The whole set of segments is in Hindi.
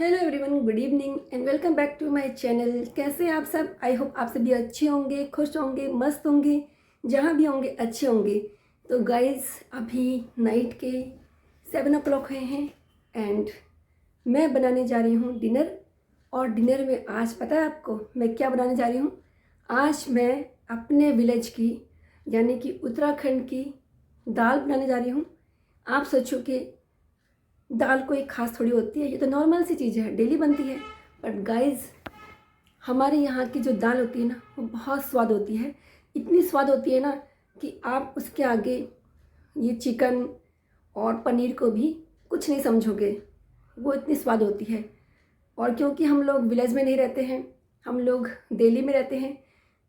Hello everyone, good evening and welcome back to my channel. कैसे हैं आप सब? आई होप आप सभी अच्छे होंगे, खुश होंगे, मस्त होंगे, जहाँ भी होंगे अच्छे होंगे। तो गाइस, अभी नाइट के 7 o'clock हुए हैं एंड मैं बनाने जा रही हूँ डिनर। और डिनर में आज पता है आपको मैं क्या बनाने जा रही हूँ? आज मैं अपने विलेज की यानी कि उत्तराखंड की दाल बनाने जा रही हूँ। आप सोचो कि दाल कोई ख़ास थोड़ी होती है, ये तो नॉर्मल सी चीज़ है, डेली बनती है। बट गाइस, हमारे यहाँ की जो दाल होती है ना, वो बहुत स्वाद होती है। इतनी स्वाद होती है ना कि आप उसके आगे ये चिकन और पनीर को भी कुछ नहीं समझोगे, वो इतनी स्वाद होती है। और क्योंकि हम लोग विलेज में नहीं रहते हैं, हम लोग दिल्ली में रहते हैं,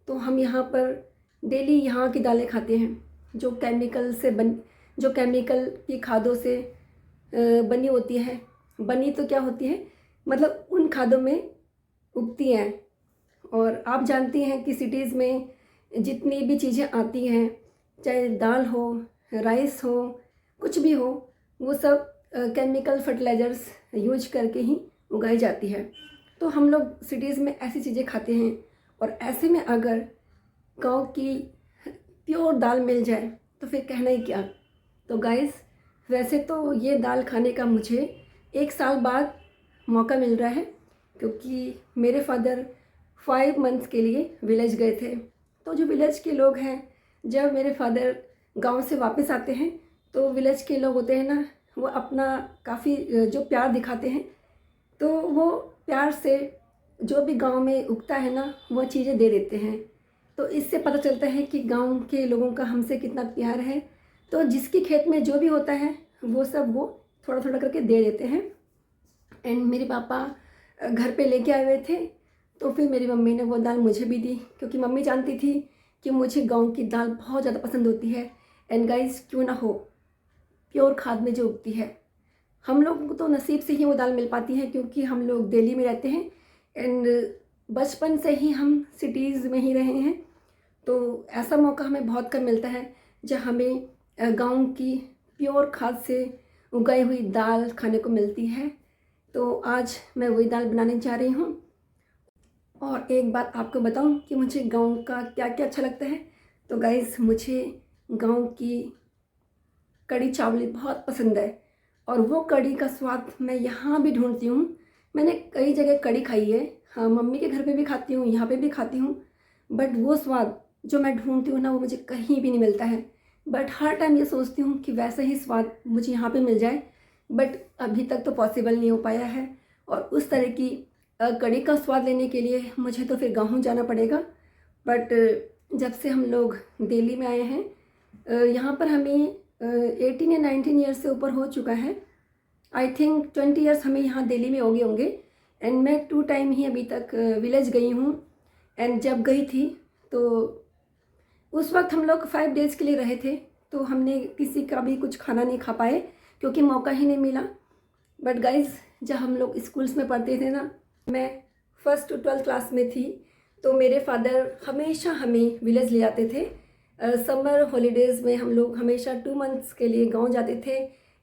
तो हम यहाँ पर डेली यहाँ की दालें खाते हैं जो केमिकल की खादों से बनी होती है। बनी तो क्या होती है, मतलब उन खादों में उगती हैं। और आप जानती हैं कि सिटीज़ में जितनी भी चीज़ें आती हैं, चाहे दाल हो, राइस हो, कुछ भी हो, वो सब केमिकल फर्टिलाइज़र्स यूज करके ही उगाई जाती है। तो हम लोग सिटीज़ में ऐसी चीज़ें खाते हैं, और ऐसे में अगर गांव की प्योर दाल मिल जाए तो फिर कहना ही क्या। तो गाइस, वैसे तो ये दाल खाने का मुझे 1 साल बाद मौका मिल रहा है, क्योंकि मेरे फादर 5 months के लिए विलेज गए थे। तो जो विलेज के लोग हैं, जब मेरे फादर गांव से वापस आते हैं तो विलेज के लोग होते हैं ना, वो अपना काफ़ी जो प्यार दिखाते हैं, तो वो प्यार से जो भी गांव में उगता है ना, वो चीज़ें दे देते हैं। तो इससे पता चलता है कि गांव के लोगों का हमसे कितना प्यार है। तो जिसके खेत में जो भी होता है वो सब वो थोड़ा थोड़ा करके दे देते हैं। एंड मेरे पापा घर पे लेके आए हुए थे, तो फिर मेरी मम्मी ने वो दाल मुझे भी दी, क्योंकि मम्मी जानती थी कि मुझे गांव की दाल बहुत ज़्यादा पसंद होती है। एंड गाइस, क्यों ना हो, प्योर खाद में जो उगती है, हम लोगों को तो नसीब से ही वो दाल मिल पाती है, क्योंकि हम लोग दिल्ली में रहते हैं एंड बचपन से ही हम सिटीज़ में ही रहे हैं। तो ऐसा मौका हमें बहुत कम मिलता है जब हमें गांव की प्योर खाद से उगाई हुई दाल खाने को मिलती है। तो आज मैं वही दाल बनाने जा रही हूँ। और एक बात आपको बताऊँ कि मुझे गांव का क्या क्या अच्छा लगता है। तो गाइस, मुझे गांव की कढ़ी चावल बहुत पसंद है, और वो कढ़ी का स्वाद मैं यहाँ भी ढूंढती हूँ। मैंने कई जगह कढ़ी खाई है, हाँ, मम्मी के घर पे भी खाती हूँ, यहाँ पे भी खाती हूँ, बट वो स्वाद जो मैं ढूंढती हूँ ना, वो मुझे कहीं भी नहीं मिलता है। बट हर टाइम ये सोचती हूँ कि वैसा ही स्वाद मुझे यहाँ पे मिल जाए, बट अभी तक तो पॉसिबल नहीं हो पाया है। और उस तरह की कढ़ी का स्वाद लेने के लिए मुझे तो फिर गाँव जाना पड़ेगा। बट जब से हम लोग दिल्ली में आए हैं, यहाँ पर हमें 18 या 19 ईयर्स से ऊपर हो चुका है। आई थिंक 20 ईयर्स हमें यहाँ दिल्ली में हो गए होंगे। एंड मैं 2 टाइम ही अभी तक विलेज गई हूँ। एंड जब गई थी तो उस वक्त हम लोग 5 days के लिए रहे थे, तो हमने किसी का भी कुछ खाना नहीं खा पाए, क्योंकि मौका ही नहीं मिला। बट गाइज, जब हम लोग स्कूल्स में पढ़ते थे ना, मैं 1st to 12th क्लास में थी, तो मेरे फादर हमेशा हमें विलेज ले जाते थे। समर हॉलीडेज़ में हम लोग हमेशा 2 months के लिए गांव जाते थे।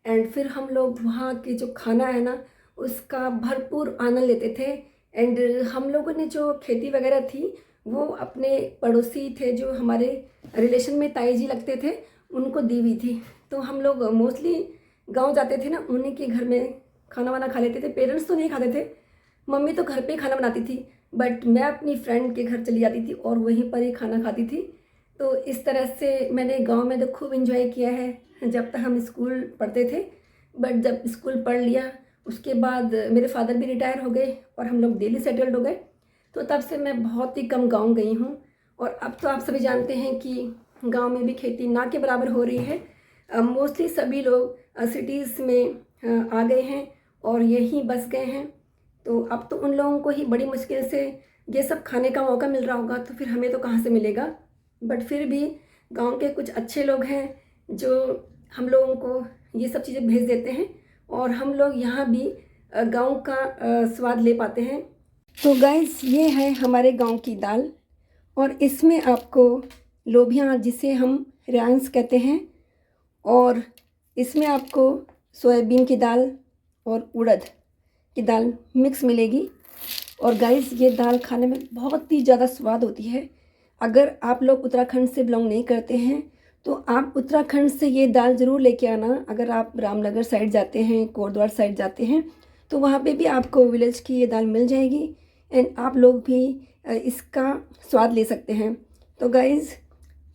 एंड फिर हम लोग वहाँ के जो खाना है ना, उसका भरपूर आनंद लेते थे। एंड हम लोगों ने जो खेती वगैरह थी, वो अपने पड़ोसी थे जो हमारे रिलेशन में ताई जी लगते थे, उनको दी हुई थी। तो हम लोग मोस्टली गांव जाते थे ना, उन्हीं के घर में खाना वाना खा लेते थे। पेरेंट्स तो नहीं खाते थे, मम्मी तो घर पे ही खाना बनाती थी, बट मैं अपनी फ्रेंड के घर चली जाती थी और वहीं पर ही खाना खाती थी। तो इस तरह से मैंने गांव में तो खूब इन्जॉय किया है जब तक हम स्कूल पढ़ते थे। बट जब स्कूल पढ़ लिया, उसके बाद मेरे फादर भी रिटायर हो गए और हम लोग दिल्ली सेटल्ड हो गए। तो तब से मैं बहुत ही कम गांव गई हूँ। और अब तो आप सभी जानते हैं कि गांव में भी खेती ना के बराबर हो रही है। मोस्टली सभी लोग सिटीज़ में आ गए हैं और यहीं बस गए हैं। तो अब तो उन लोगों को ही बड़ी मुश्किल से ये सब खाने का मौका मिल रहा होगा, तो फिर हमें तो कहाँ से मिलेगा। बट फिर भी गांव के कुछ अच्छे लोग हैं जो हम लोगों को ये सब चीज़ें भेज देते हैं, और हम लोग यहाँ भी गांव का स्वाद ले पाते हैं। तो गाइस, ये है हमारे गांव की दाल, और इसमें आपको लोबिया, जिसे हम रेंग्स कहते हैं, और इसमें आपको सोयाबीन की दाल और उड़द, की दाल मिक्स मिलेगी। और गाइस ये दाल खाने में बहुत ही ज़्यादा स्वाद होती है। अगर आप लोग उत्तराखंड से बिलोंग नहीं करते हैं तो आप उत्तराखंड से ये दाल ज़रूर लेके आना। अगर आप रामनगर साइड जाते हैं, कोटद्वार साइड जाते हैं तो वहाँ पे भी आपको विलेज की ये दाल मिल जाएगी एंड आप लोग भी इसका स्वाद ले सकते हैं। तो गाइस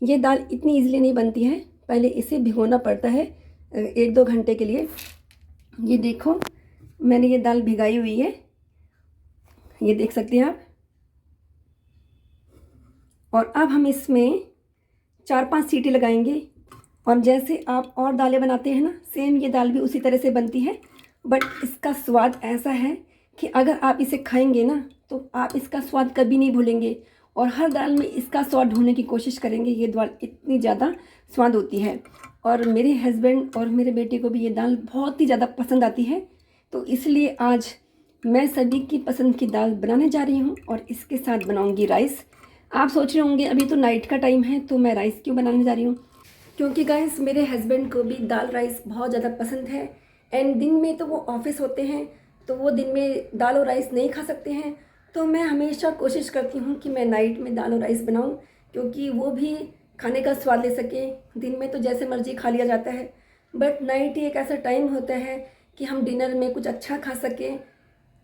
ये दाल इतनी ईजिली नहीं बनती है, पहले इसे भिगोना पड़ता है 1-2 घंटे के लिए। ये देखो मैंने ये दाल भिगाई हुई है, ये देख सकते हैं आप। और अब हम इसमें 4-5 सीटी लगाएंगे। और जैसे आप और दालें बनाते हैं ना, सेम ये दाल भी उसी तरह से बनती है, बट इसका स्वाद ऐसा है कि अगर आप इसे खाएंगे ना तो आप इसका स्वाद कभी नहीं भूलेंगे और हर दाल में इसका स्वाद ढूंढने की कोशिश करेंगे। ये दाल इतनी ज़्यादा स्वाद होती है और मेरे हस्बैंड और मेरे बेटे को भी ये दाल बहुत ही ज़्यादा पसंद आती है। तो इसलिए आज मैं सभी की पसंद की दाल बनाने जा रही हूँ और इसके साथ बनाऊँगी राइस। आप सोच रहे होंगे अभी तो नाइट का टाइम है तो मैं राइस क्यों बनाने जा रही हूँ, क्योंकि गाइस मेरे हस्बैंड को भी दाल राइस बहुत ज़्यादा पसंद है एंड दिन में तो वो ऑफिस होते हैं तो वो दिन में दाल और राइस नहीं खा सकते हैं। तो मैं हमेशा कोशिश करती हूँ कि मैं नाइट में दाल और राइस बनाऊँ, क्योंकि वो भी खाने का स्वाद ले सकें। दिन में तो जैसे मर्जी खा लिया जाता है, बट नाइट ही एक ऐसा टाइम होता है कि हम डिनर में कुछ अच्छा खा सकें।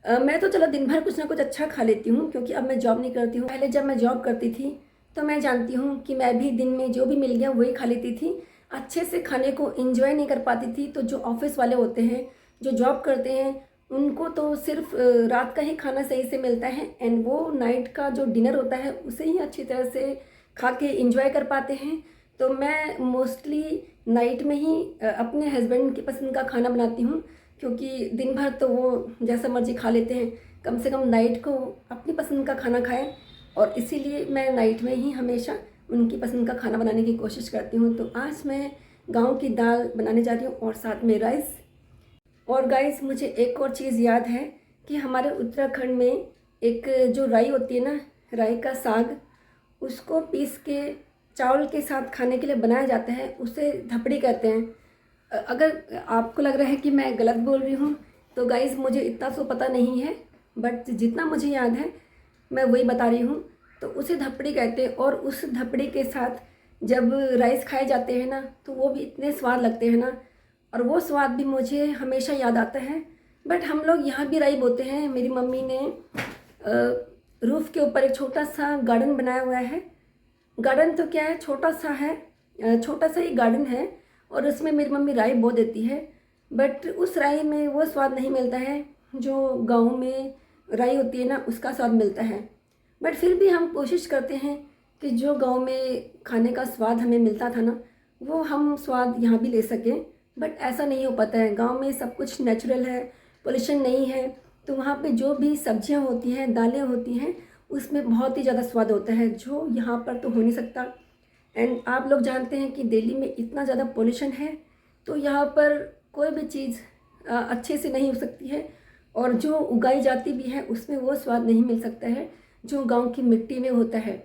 मैं तो चलो दिन भर कुछ ना कुछ अच्छा खा लेती हूँ, क्योंकि अब मैं जॉब नहीं करती हूँ। पहले जब मैं जॉब करती थी तो मैं जानती हूँ कि मैं भी दिन में जो भी मिल गया वही खा लेती थी, अच्छे से खाने को एंजॉय नहीं कर पाती थी। तो जो ऑफिस वाले होते हैं, जो जॉब करते हैं, उनको तो सिर्फ रात का ही खाना सही से मिलता है एंड वो नाइट का जो डिनर होता है उसे ही अच्छी तरह से खा के इंजॉय कर पाते हैं। तो मैं मोस्टली नाइट में ही अपने हस्बैंड की पसंद का खाना बनाती हूँ, क्योंकि दिन भर तो वो जैसा मर्जी खा लेते हैं, कम से कम नाइट को अपनी पसंद का खाना खाएं। और इसीलिए मैं नाइट में ही हमेशा उनकी पसंद का खाना बनाने की कोशिश करती हूँ। तो आज मैं गांव की दाल बनाने जा रही हूँ और साथ में राइस। और गाइस मुझे एक और चीज़ याद है कि हमारे उत्तराखंड में एक जो राई होती है ना, राई का साग, उसको पीस के चावल के साथ खाने के लिए बनाया जाता है, उसे धपड़ी कहते हैं। अगर आपको लग रहा है कि मैं गलत बोल रही हूँ तो गाइस मुझे इतना तो पता नहीं है, बट जितना मुझे याद है मैं वही बता रही हूँ। तो उसे धपड़ी कहते हैं और उस धपड़ी के साथ जब राइस खाए जाते हैं ना तो वो भी इतने स्वाद लगते हैं ना, और वो स्वाद भी मुझे हमेशा याद आता है। बट हम लोग यहाँ भी राई बोते हैं। मेरी मम्मी ने रूफ़ के ऊपर एक छोटा सा गार्डन बनाया हुआ है। गार्डन तो क्या है, छोटा सा है, छोटा सा ही गार्डन है और उसमें मेरी मम्मी राई बो देती है। बट उस राई में वो स्वाद नहीं मिलता है जो गाँव में राई होती है ना, उसका स्वाद मिलता है। बट फिर भी हम कोशिश करते हैं कि जो गांव में खाने का स्वाद हमें मिलता था ना, वो हम स्वाद यहाँ भी ले सकें। बट ऐसा नहीं हो पाता है। गांव में सब कुछ नेचुरल है, पोल्यूशन नहीं है, तो वहाँ पे जो भी सब्जियाँ होती हैं, दालें होती हैं, उसमें बहुत ही ज़्यादा स्वाद होता है जो यहाँ पर तो हो नहीं सकता। एंड आप लोग जानते हैं कि दिल्ली में इतना ज़्यादा पोल्यूशन है तो यहाँ पर कोई भी चीज़ अच्छे से नहीं हो सकती है और जो उगाई जाती भी है उसमें वो स्वाद नहीं मिल सकता है जो गांव की मिट्टी में होता है।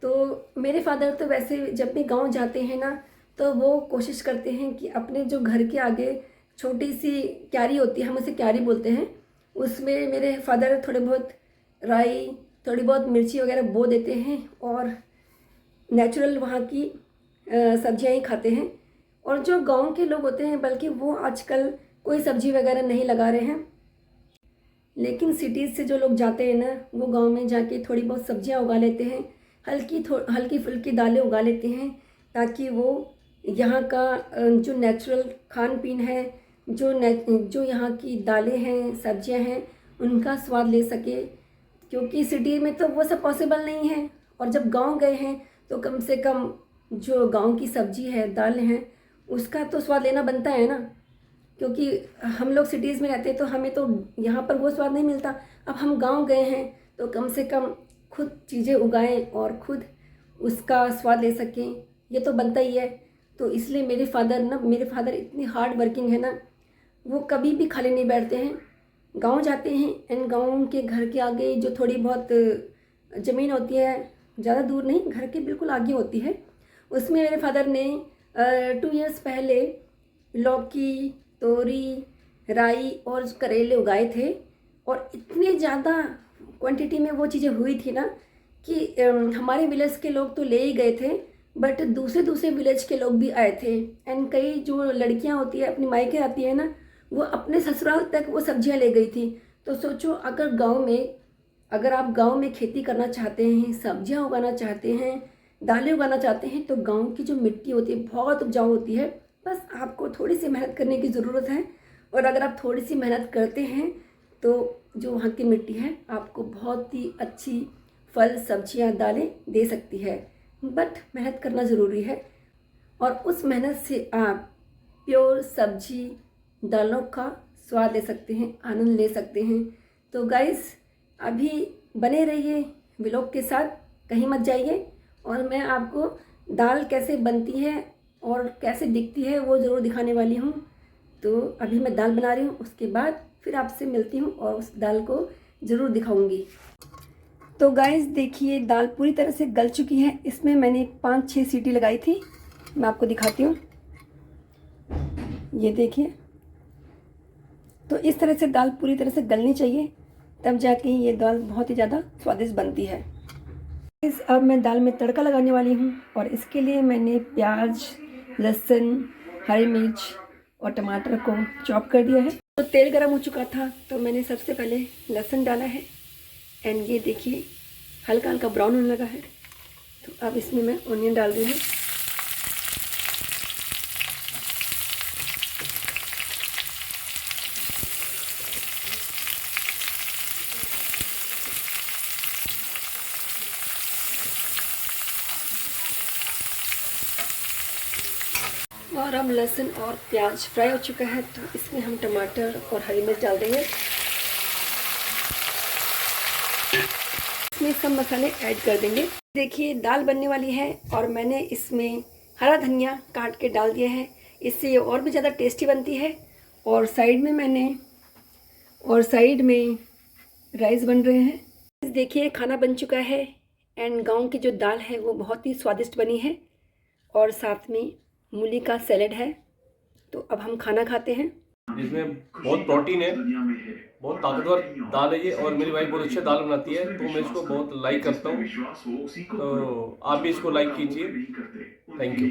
तो मेरे फादर तो वैसे जब भी गांव जाते हैं ना तो वो कोशिश करते हैं कि अपने जो घर के आगे छोटी सी क्यारी होती है, हम उसे क्यारी बोलते हैं, उसमें मेरे फादर थोड़े बहुत राई, थोड़ी बहुत मिर्ची वगैरह बो देते हैं और नेचुरल वहाँ की सब्जियाँ ही खाते हैं। और जो गांव के लोग होते हैं बल्कि वो आजकल कोई सब्जी वगैरह नहीं लगा रहे हैं, लेकिन सिटीज़ से जो लोग जाते हैं ना वो गांव में जाके थोड़ी बहुत सब्जियां उगा लेते हैं, हल्की फुल्की दालें उगा लेते हैं, ताकि वो यहाँ का जो नेचुरल खान पीन है, जो यहाँ की दालें हैं, सब्जियां हैं, उनका स्वाद ले सके। क्योंकि सिटी में तो वो सब पॉसिबल नहीं है और जब गांव गए हैं तो कम से कम जो गांव की सब्जी है, दाल हैं, उसका तो स्वाद लेना बनता है ना। क्योंकि हम लोग सिटीज़ में रहते हैं तो हमें तो यहाँ पर वो स्वाद नहीं मिलता। अब हम गांव गए हैं तो कम से कम खुद चीज़ें उगाएं और खुद उसका स्वाद ले सकें, ये तो बनता ही है। तो इसलिए मेरे फादर इतनी हार्ड वर्किंग है ना, वो कभी भी खाली नहीं बैठते हैं, गांव जाते हैं एंड गांव के घर के आगे जो थोड़ी बहुत ज़मीन होती है, ज़्यादा दूर नहीं, घर के बिल्कुल आगे होती है, उसमें मेरे फादर ने 2 ईयर्स पहले लौकी, तोरी, राई और करेले उगाए थे। और इतनी ज़्यादा क्वांटिटी में वो चीज़ें हुई थी ना कि हमारे विलेज के लोग तो ले ही गए थे, बट दूसरे दूसरे विलेज के लोग भी आए थे। एंड कई जो लड़कियां होती है अपनी मायके आती है ना, वो अपने ससुराल तक वो सब्जियां ले गई थी। तो सोचो अगर आप गांव में खेती करना चाहते हैं, सब्जियां उगाना चाहते हैं, दालें उगाना चाहते हैं, तो गांव की जो मिट्टी होती है बहुत उपजाऊ होती है। बस आपको थोड़ी सी मेहनत करने की ज़रूरत है, और अगर आप थोड़ी सी मेहनत करते हैं तो जो वहाँ की मिट्टी है आपको बहुत ही अच्छी फल, सब्जियां, दालें दे सकती है। बट मेहनत करना ज़रूरी है, और उस मेहनत से आप प्योर सब्जी, दालों का स्वाद ले सकते हैं, आनंद ले सकते हैं। तो गाइस, अभी बने रहिए व्लॉग के साथ, कहीं मत जाइए, और मैं आपको दाल कैसे बनती है और कैसे दिखती है वो ज़रूर दिखाने वाली हूँ। तो अभी मैं दाल बना रही हूँ, उसके बाद फिर आपसे मिलती हूँ और उस दाल को ज़रूर दिखाऊंगी। तो गाइस देखिए, दाल पूरी तरह से गल चुकी है। इसमें मैंने 5-6 सीटी लगाई थी। मैं आपको दिखाती हूँ, ये देखिए। तो इस तरह से दाल पूरी तरह से गलनी चाहिए, तब जाके ये दाल बहुत ही ज़्यादा स्वादिष्ट बनती है। अब मैं दाल में तड़का लगाने वाली हूँ, और इसके लिए मैंने प्याज, लहसुन, हरी मिर्च और टमाटर को चॉप कर दिया है। तो तेल गरम हो चुका था, तो मैंने सबसे पहले लहसुन डाला है, एंड ये देखिए हल्का हल्का ब्राउन होने लगा है। तो अब इसमें मैं ऑनियन डाल रही हूँ। और अब लहसुन और प्याज फ्राई हो चुका है, तो इसमें हम टमाटर और हरी मिर्च डाल देंगे। इसमें सब मसाले ऐड कर देंगे। देखिए दाल बनने वाली है, और मैंने इसमें हरा धनिया काट के डाल दिया है, इससे ये और भी ज़्यादा टेस्टी बनती है। और साइड में राइस बन रहे हैं। देखिए खाना बन चुका है, एंड गांव की जो दाल है वो बहुत ही स्वादिष्ट बनी है, और साथ में मूली का सैलेड है। तो अब हम खाना खाते हैं। इसमें बहुत प्रोटीन है, बहुत ताकतवर दाल है ये, और मेरी वाइफ बहुत अच्छी दाल बनाती है, तो मैं इसको बहुत लाइक करता हूँ। तो आप भी इसको लाइक कीजिए। Thank you.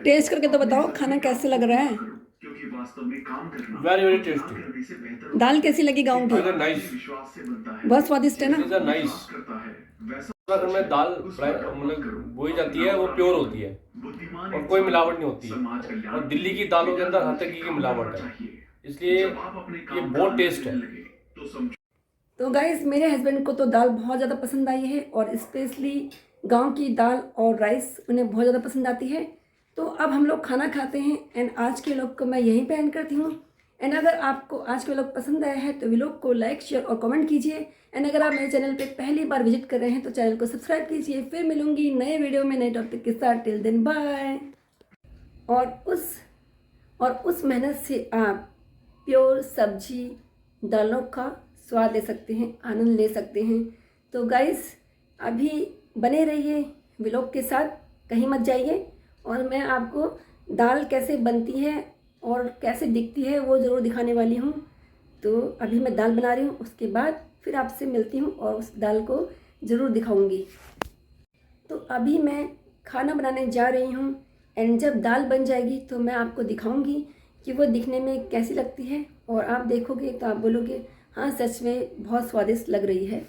टेस्ट करके तो बताओ खाना कैसे लग रहा है। Very very tasty. दाल कैसी लगी गाँव की? नाइस, बहुत स्वादिष्ट है ना? नाइस। अगर में दाल मतलब बोई जाती है वो प्योर होती है, और कोई मिलावट नहीं होती है, और दिल्ली की दालों के अंदर हर तरीके की मिलावट है, इसलिए ये बहुत टेस्ट है। तो गाइस, मेरे हस्बैंड को तो दाल बहुत ज़्यादा पसंद आई है, और स्पेशली गांव की दाल और राइस उन्हें बहुत ज़्यादा पसंद आती है। तो अब हम लोग खाना खाते हैं, एंड आज के व्लॉग को मैं यहीं पे एंड करती हूँ। एंड अगर आपको आज के व्लॉग पसंद आया है तो व्लॉग को लाइक, शेयर और कमेंट कीजिए। एंड अगर आप मेरे चैनल पे पहली बार विजिट कर रहे हैं तो चैनल को सब्सक्राइब कीजिए। फिर मिलूंगी नए वीडियो में नए टॉपिक के साथ। Till then bye. और उस मेहनत से आप प्योर सब्जी, दालों का स्वाद ले सकते हैं, आनंद ले सकते हैं। तो गाइस, अभी बने रहिए व्लॉग के साथ, कहीं मत जाइए, और मैं आपको दाल कैसे बनती है और कैसे दिखती है वो ज़रूर दिखाने वाली हूँ। तो अभी मैं दाल बना रही हूँ, उसके बाद फिर आपसे मिलती हूँ और उस दाल को ज़रूर दिखाऊंगी। तो अभी मैं खाना बनाने जा रही हूँ, एंड जब दाल बन जाएगी तो मैं आपको दिखाऊंगी कि वो दिखने में कैसी लगती है, और आप देखोगे तो आप बोलोगे हाँ सच में बहुत स्वादिष्ट लग रही है।